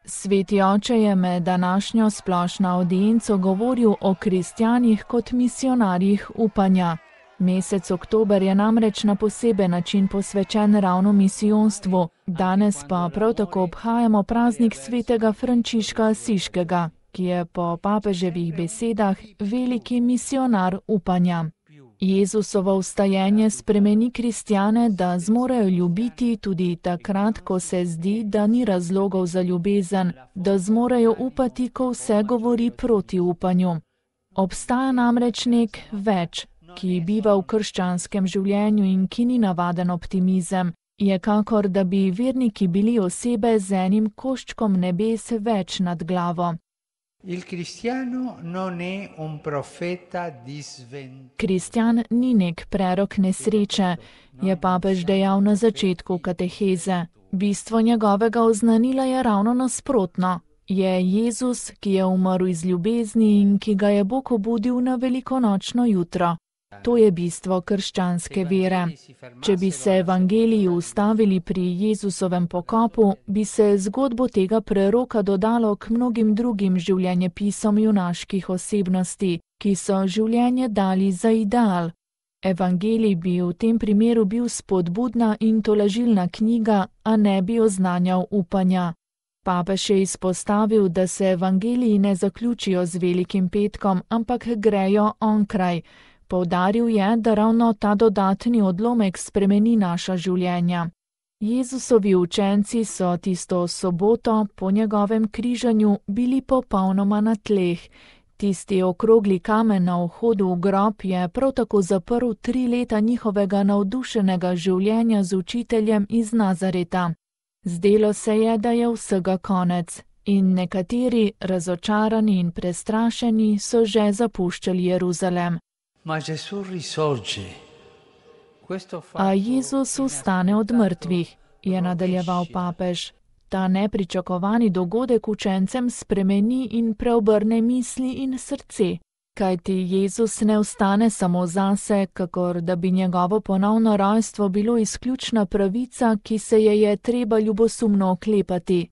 Sveti oče je med današnjo splošno audienco govoril o kristjanih kot misionarjih upanja. Mesec oktober je namreč na poseben način posvečen ravno misijonstvu, danes pa prav tako obhajamo praznik svetega Frančiška Asiškega, ki je po papeževih besedah veliki misionar upanja. Jezusovo vstajenje spremeni kristjane, da zmorejo ljubiti tudi takrat, ko se zdi, da ni razlogov za ljubezen, da zmorejo upati, ko vse govori proti upanju. Obstaja namreč nek več, ki biva v krščanskem življenju in ki ni navaden optimizem, je kakor, da bi verniki bili osebe z enim koščkom nebes več nad glavo. Kristjan ni nek prerok nesreče, je papež dejal na začetku kateheze. Bistvo njegovega oznanila je ravno nasprotno. Je Jezus, ki je umrl iz ljubezni in ki ga je Bog obudil na velikonočno jutro. To je bistvo krščanske vere. Če bi se evangeliji ustavili pri Jezusovem pokopu, bi se zgodbo tega preroka dodalo k mnogim drugim življenjepisom junaških osebnosti, ki so življenje dali za ideal. Evangelij bi v tem primeru bil spodbudna in tolažilna knjiga, a ne bi oznanjal upanja. Papež je izpostavil, da se evangeliji ne zaključijo z velikim petkom, ampak grejo onkraj. Poudaril je, da ravno ta dodatni odlomek spremeni naša življenja. Jezusovi učenci so tisto soboto po njegovem križanju bili popolnoma na tleh. Tisti okrogli kamen na vhodu v grob je prav tako zaprl 3 leta njihovega navdušenega življenja z učiteljem iz Nazareta. Zdelo se je, da je vsega konec in nekateri, razočarani in prestrašeni, so že zapuščali Jeruzalem. A Jezus vstane od mrtvih, je nadaljeval papež. Ta nepričakovani dogodek učencem spremeni in preobrne misli in srce. Kajti Jezus ne vstane samo zase, kakor da bi njegovo ponovno rojstvo bilo izključna pravica, ki se je treba ljubosumno oklepati.